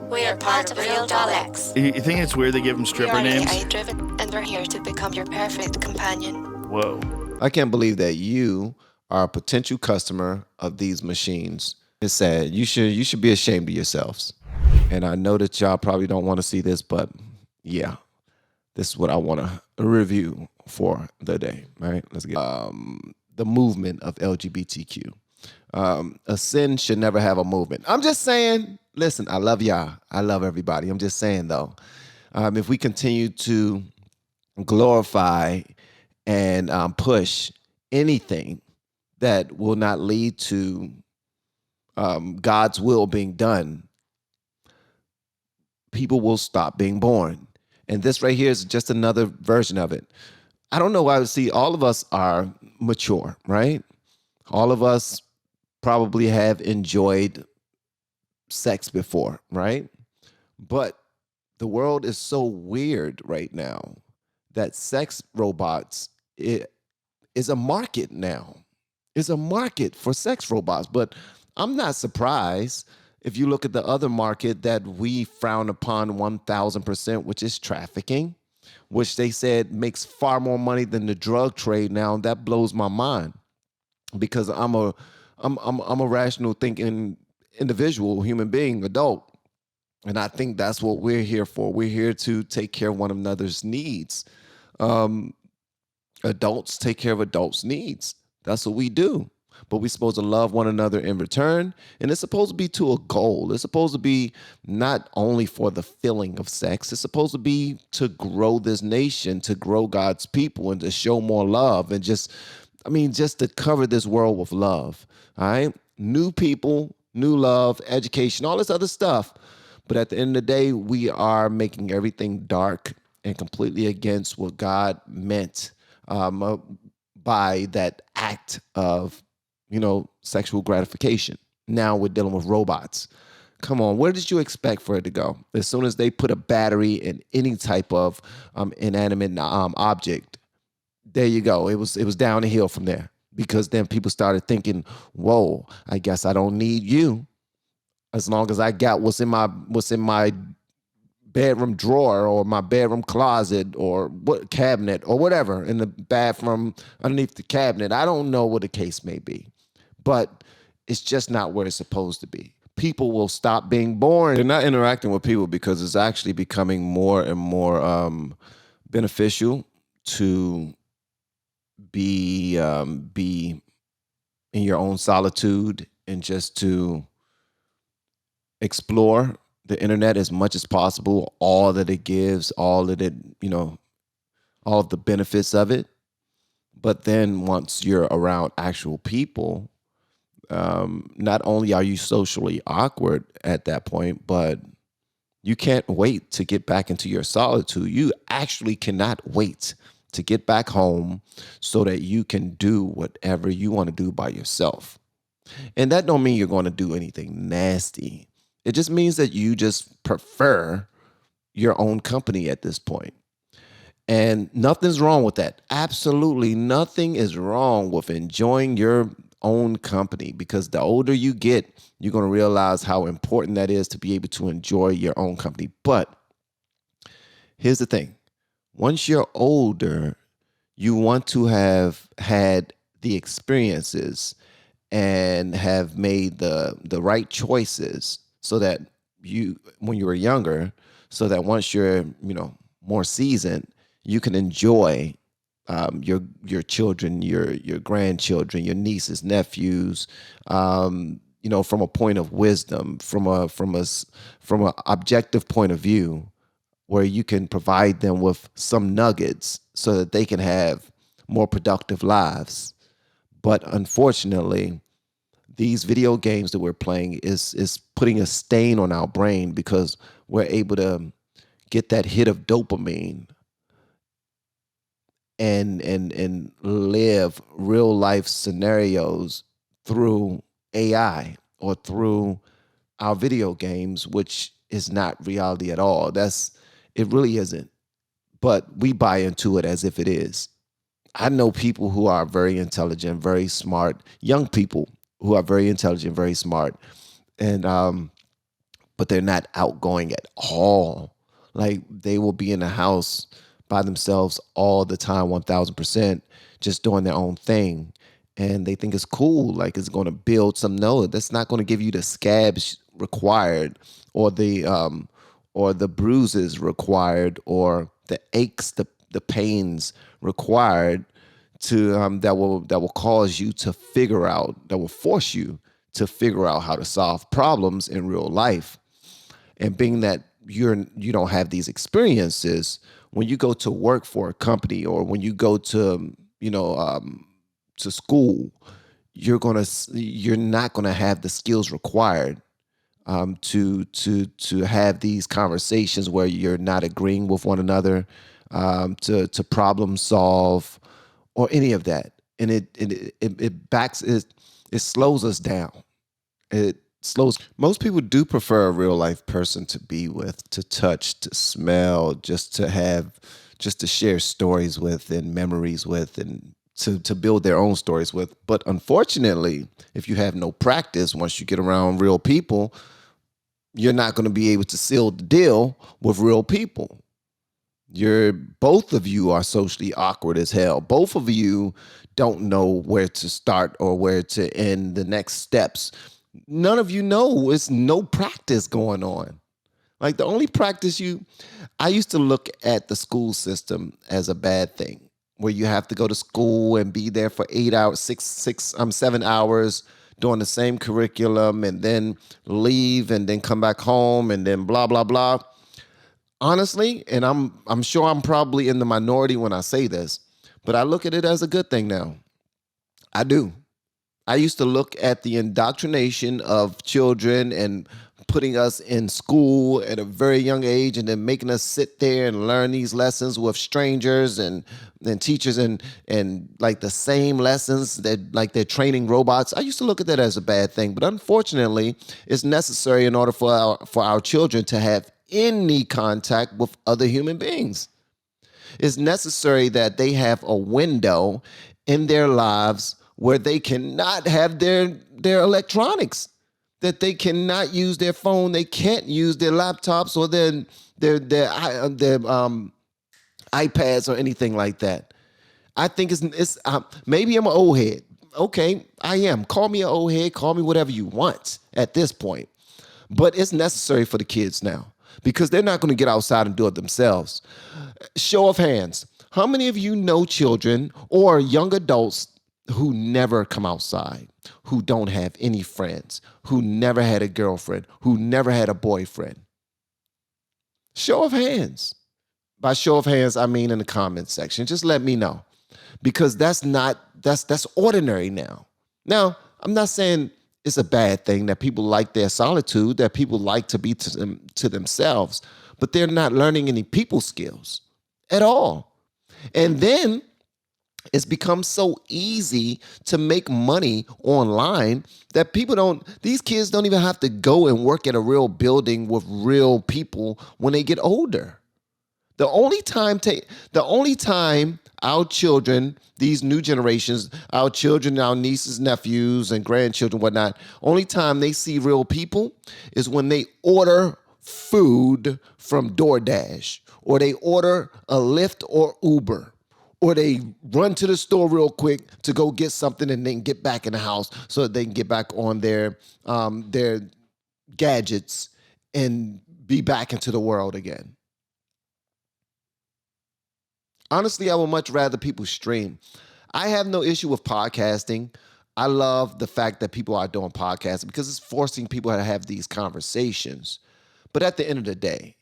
We are part of Real Daleks. You think it's weird they give them stripper names? We are AI-driven, and we're here to become your perfect companion. Whoa. I can't believe that you are a potential customer of these machines. It's sad. You should be ashamed of yourselves. And I know that y'all probably don't want to see this, but yeah, this is what I want to review for the day. All right, let's get the movement of LGBTQ. A sin should never have a movement. I'm just saying, listen, I love y'all. I love everybody. I'm just saying, though, if we continue to glorify and push anything that will not lead to God's will being done, people will stop being born. And this right here is just another version of it. I don't know why. See, all of us are mature, right? All of us probably have enjoyed sex before, right? But the world is so weird right now that sex robots is a market now. It's a market for sex robots. But I'm not surprised if you look at the other market that we frown upon 1,000%, which is trafficking, which they said makes far more money than the drug trade now. That blows my mind because I'm a rational thinking individual, human being, adult. And I think that's what we're here for. We're here to take care of one another's needs. Adults take care of adults' needs. That's what we do. But we're supposed to love one another in return. And it's supposed to be to a goal. It's supposed to be not only for the feeling of sex. It's supposed to be to grow this nation, to grow God's people, and to show more love. And just to cover this world with love. All right? New people, new love, education, all this other stuff. But at the end of the day, we are making everything dark and completely against what God meant by that act of, sexual gratification. Now we're dealing with robots. Come on, where did you expect for it to go? As soon as they put a battery in any type of inanimate object, there you go. It was down the hill from there, because then people started thinking, whoa, I guess I don't need you. As long as I got what's in my bedroom drawer or my bedroom closet or what cabinet or whatever in the bathroom underneath the cabinet. I don't know what the case may be, but it's just not where it's supposed to be. People will stop being born. They're not interacting with people because it's actually becoming more and more beneficial to be in your own solitude and just to explore the internet as much as possible, all that it gives, all of the benefits of it. But then once you're around actual people, not only are you socially awkward at that point, but you can't wait to get back into your solitude. You actually cannot wait to get back home so that you can do whatever you want to do by yourself. And that don't mean you're going to do anything nasty. It just means that you just prefer your own company at this point. And nothing's wrong with that. Absolutely nothing is wrong with enjoying your own company, because the older you get, you're going to realize how important that is to be able to enjoy your own company. But here's the thing. Once you're older, you want to have had the experiences and have made the right choices so that when you were younger, so that once you're, more seasoned, you can enjoy your children, your grandchildren, your nieces, nephews, from a point of wisdom, from a objective point of view, where you can provide them with some nuggets so that they can have more productive lives. But unfortunately, these video games that we're playing is putting a stain on our brain, because we're able to get that hit of dopamine and live real life scenarios through AI or through our video games, which is not reality at all. It really isn't. But we buy into it as if it is. I know people who are very intelligent, very smart, young people who are very intelligent, very smart, and but they're not outgoing at all. Like they will be in the house by themselves all the time, 1000%, just doing their own thing. And they think it's cool, like it's going to build some. No, that's not going to give you the scabs required, or the bruises required, or the aches, the pains required to that will cause you to figure out, that will force you to figure out how to solve problems in real life. And being that you don't have these experiences, when you go to work for a company, or when you go to to school, you're not gonna have the skills required to have these conversations where you're not agreeing with one another, to problem solve, or any of that. And it slows us down. It slows. Most people do prefer a real life person to be with, to touch, to smell, just to share stories with and memories with, and to build their own stories with. But unfortunately, if you have no practice, once you get around real people, you're not going to be able to seal the deal with real people. Both of you are socially awkward as hell. Both of you don't know where to start or where to end the next steps. None of you know. It's no practice going on. Like the only practice I used to look at the school system as a bad thing, where you have to go to school and be there for 8 hours, 7 hours, doing the same curriculum, and then leave and then come back home and then blah, blah, blah. Honestly, and I'm sure I'm probably in the minority when I say this, but I look at it as a good thing now. I do. I used to look at the indoctrination of children and putting us in school at a very young age, and then making us sit there and learn these lessons with strangers and teachers, and like the same lessons that like they're training robots. I used to look at that as a bad thing, but unfortunately, it's necessary in order for our children to have any contact with other human beings. It's necessary that they have a window in their lives where they cannot have their electronics, that they cannot use their phone, they can't use their laptops or their iPads or anything like that. I think it's maybe I'm an old head. Okay, I am. Call me an old head. Call me whatever you want at this point. But it's necessary for the kids now, because they're not going to get outside and do it themselves. Show of hands. How many of you know children or young adults who never come outside, who don't have any friends, who never had a girlfriend, who never had a boyfriend? Show of hands. By show of hands, I mean in the comment section. Just let me know, because that's ordinary now. Now, I'm not saying it's a bad thing that people like their solitude, that people like to be to themselves, but they're not learning any people skills at all. And then it's become so easy to make money online that these kids don't even have to go and work at a real building with real people when they get older. The only time our children, these new generations, our children, our nieces, nephews, and grandchildren, whatnot, only time they see real people is when they order food from DoorDash, or they order a Lyft or Uber, or they run to the store real quick to go get something and then get back in the house so that they can get back on their gadgets and be back into the world again. Honestly, I would much rather people stream. I have no issue with podcasting. I love the fact that people are doing podcasting, because it's forcing people to have these conversations. But at the end of the day,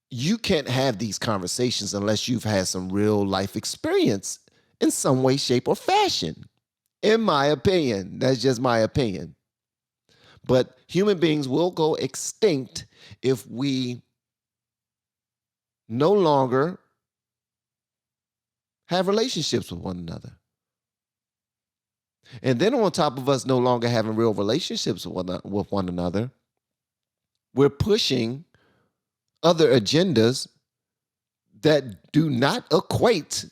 you can't have these conversations unless you've had some real life experience in some way, shape, or fashion. In my opinion, that's just my opinion. But human beings will go extinct if we no longer have relationships with one another. And then on top of us no longer having real relationships with one another, we're pushing other agendas that do not equate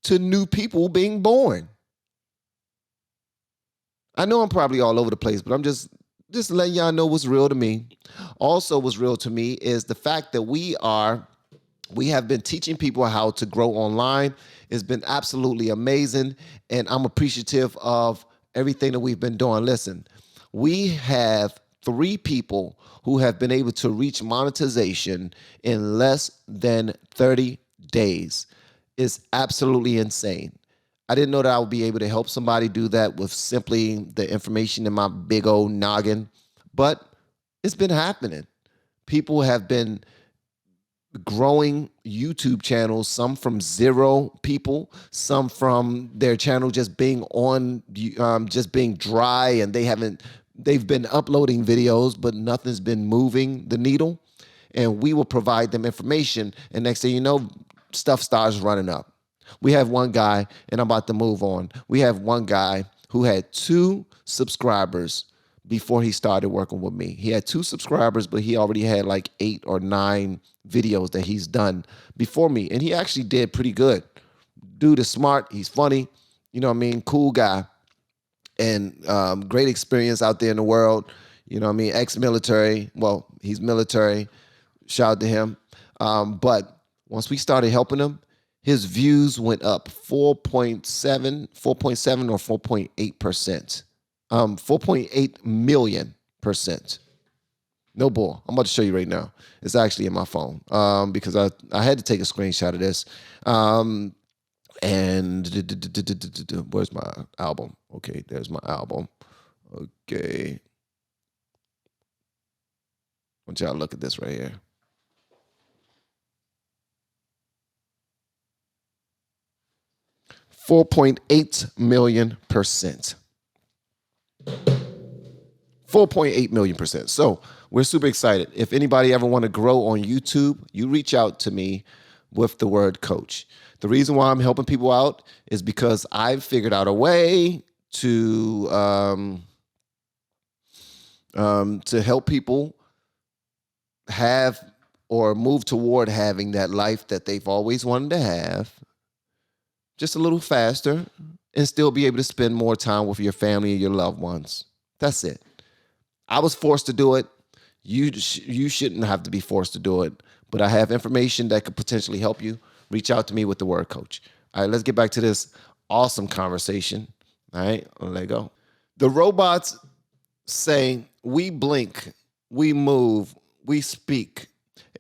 to new people being born. I know I'm probably all over the place, but I'm just just letting y'all know what's real to me. Also, what's real to me is the fact that we have been teaching people how to grow online. It's been absolutely amazing, and I'm appreciative of everything that we've been doing. Listen, we have 3 people who have been able to reach monetization in less than 30 days. It's absolutely insane. I didn't know that I would be able to help somebody do that with simply the information in my big old noggin, but it's been happening. People have been growing YouTube channels, some from 0 people, some from their channel just being on, just being dry, and they've been uploading videos, but nothing's been moving the needle. And we will provide them information, and next thing you know, stuff starts running up. We have one guy, and I'm about to move on. We have one guy who had 2 subscribers before he started working with me. He had 2 subscribers, but he already had like 8 or 9 videos that he's done before me. And he actually did pretty good. Dude is smart. He's funny. You know what I mean? Cool guy. And great experience out there in the world. You know what I mean? Ex-military. Well, he's military. Shout out to him. But once we started helping him, his views went up 4.7 or 4.8%. 4.8 million %. No bull. I'm about to show you right now. It's actually in my phone because I had to take a screenshot of this. And where's my album? Okay, there's my album. Okay. I want y'all to look at this right here. $4.8 million %. 4.8 million %. So we're super excited. If anybody ever want to grow on YouTube, you reach out to me with the word coach. The reason why I'm helping people out is because I've figured out a way to help people have or move toward having that life that they've always wanted to have, just a little faster, and still be able to spend more time with your family and your loved ones. That's it. I was forced to do it. You shouldn't have to be forced to do it, but I have information that could potentially help you. Reach out to me with the word coach. All right, let's get back to this awesome conversation. All right, let it go. The robots say we blink, we move, we speak,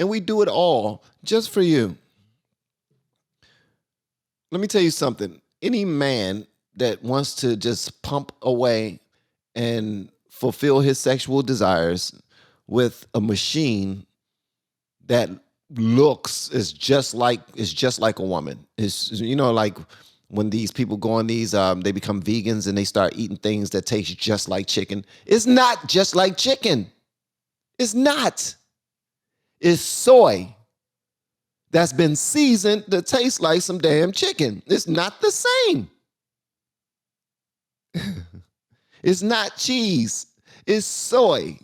and we do it all just for you. Let me tell you something. Any man that wants to just pump away and fulfill his sexual desires with a machine that looks is just like a woman. It's, you know, like when these people go on these, they become vegans and they start eating things that taste just like chicken. It's not just like chicken. It's not. It's soy that's been seasoned to taste like some damn chicken. It's not the same. It's not cheese. It's soy.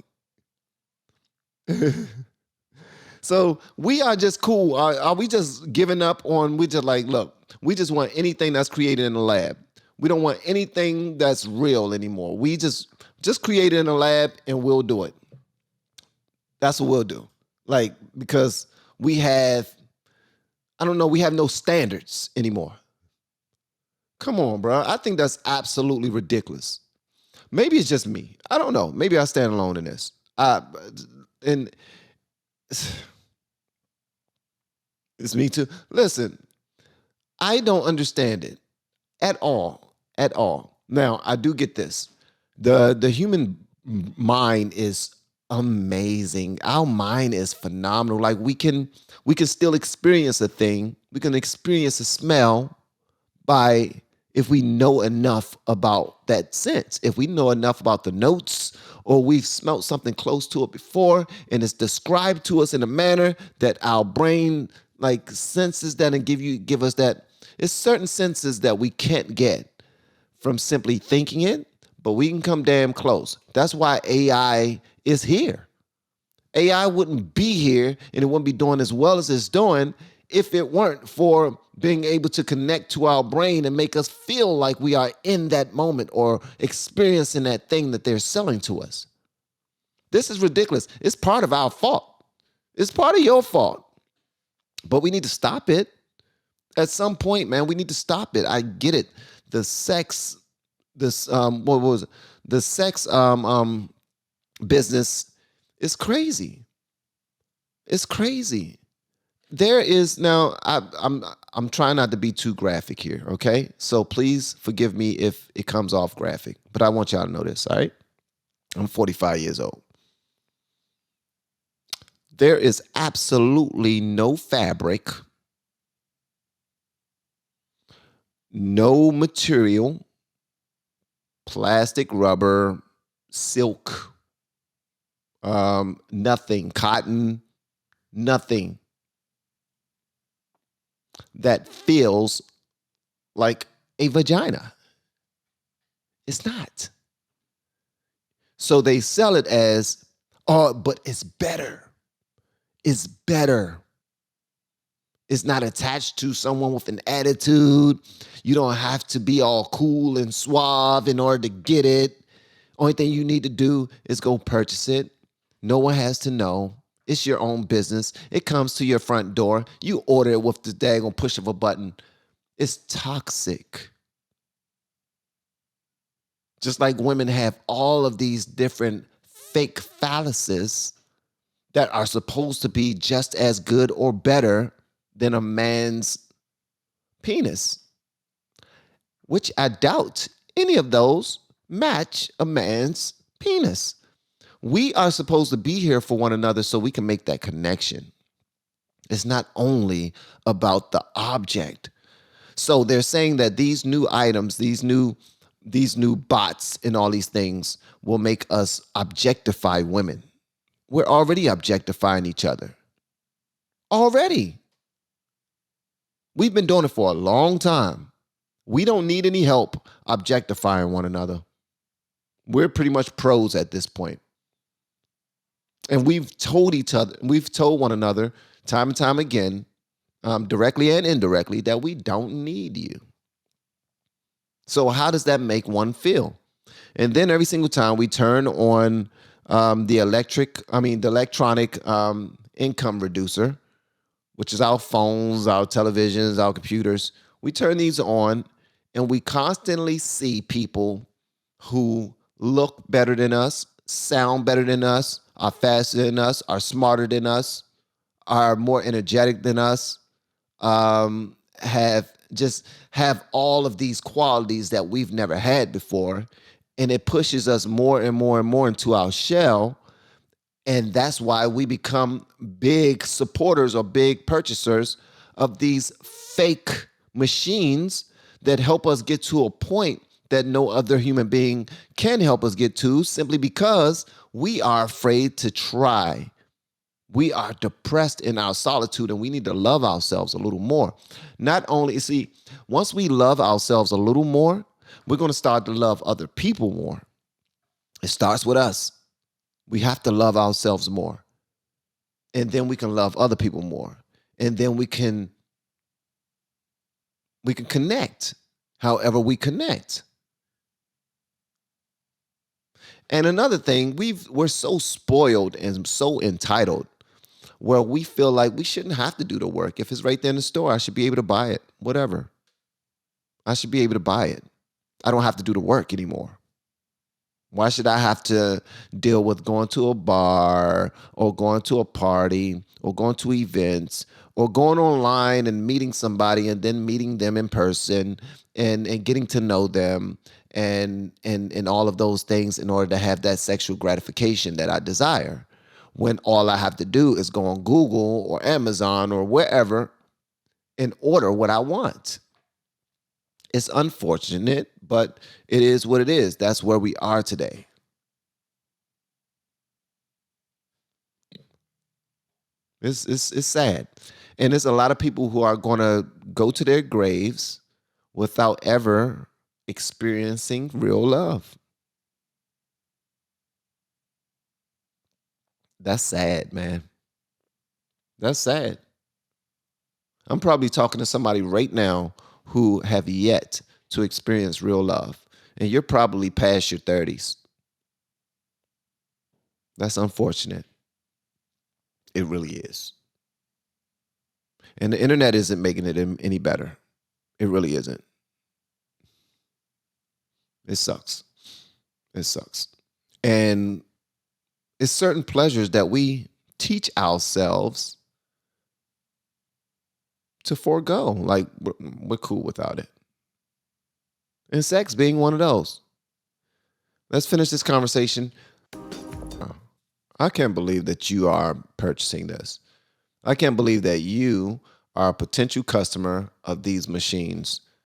So we are just cool. Are we just giving up on, we just like, look, we just want anything that's created in the lab. We don't want anything that's real anymore. We just create it in the lab and we'll do it. That's what we'll do. Like, because we have, I don't know, we have no standards anymore. Come on, bro. I think that's absolutely ridiculous. Maybe it's just me. I don't know. Maybe I stand alone in this. And it's me too. Listen, I don't understand it at all. At all. Now, I do get this. The human mind is amazing. Our mind is phenomenal. Like we can still experience a thing. We can experience a smell by if we know enough about that sense. If we know enough about the notes, or we've smelt something close to it before and it's described to us in a manner that our brain like senses that and give us that. It's certain senses that we can't get from simply thinking it, but we can come damn close. That's why AI is here. AI wouldn't be here and it wouldn't be doing as well as it's doing if it weren't for being able to connect to our brain and make us feel like we are in that moment or experiencing that thing that they're selling to us. This is ridiculous. It's part of our fault. It's part of your fault. But we need to stop it. At some point, man, we need to stop it. I get it. The sex, what was it? The sex business is crazy. It's crazy. There is now. I'm trying not to be too graphic here, okay? So please forgive me if it comes off graphic, but I want y'all to know this, all right? I'm 45 years old. There is absolutely no fabric, no material, plastic, rubber, silk, nothing, cotton, nothing that feels like a vagina. It's not. So they sell it as, oh, but it's better. It's better. It's not attached to someone with an attitude. You don't have to be all cool and suave in order to get it. Only thing you need to do is go purchase it. No one has to know. It's your own business. It comes to your front door. You order it with the daggone push of a button. It's toxic. Just like women have all of these different fake phalluses that are supposed to be just as good or better than a man's penis, which I doubt any of those match a man's penis. We are supposed to be here for one another so we can make that connection. It's not only about the object. So they're saying that these new items, these new bots and all these things will make us objectify women. We're already objectifying each other. Already. We've been doing it for a long time. We don't need any help objectifying one another. We're pretty much pros at this point. And we've told one another time and time again, directly and indirectly, that we don't need you. So how does that make one feel? And then every single time we turn on the electronic income reducer, which is our phones, our televisions, our computers, we turn these on and we constantly see people who look better than us, sound better than us, are faster than us, are smarter than us, are more energetic than us, have all of these qualities that we've never had before. And it pushes us more and more and more into our shell. And that's why we become big supporters or big purchasers of these fake machines that help us get to a point that no other human being can help us get to, simply because we are afraid to try. We are depressed in our solitude, and we need to love ourselves a little more. Not only, once we love ourselves a little more, we're going to start to love other people more. It starts with us. We have to love ourselves more. And then we can love other people more. And then we can connect however we connect. And another thing, we're so spoiled and so entitled, where we feel like we shouldn't have to do the work. If it's right there in the store, I should be able to buy it. Whatever. I should be able to buy it. I don't have to do the work anymore. Why should I have to deal with going to a bar or going to a party or going to events or going online and meeting somebody and then meeting them in person and getting to know them and all of those things in order to have that sexual gratification that I desire, when all I have to do is go on Google or Amazon or wherever and order what I want? It's unfortunate, but it is what it is. That's where we are today. It's sad. And there's a lot of people who are going to go to their graves without ever experiencing real love. That's sad, man. That's sad. I'm probably talking to somebody right now who have yet to experience real love. And you're probably past your 30s. That's unfortunate. It really is. And the internet isn't making it any better. It really isn't. It sucks. It sucks. And it's certain pleasures that we teach ourselves to forego. Like, we're cool without it. And sex being one of those. Let's finish this conversation. I can't believe that you are purchasing this. I can't believe that you are a potential customer of these machines.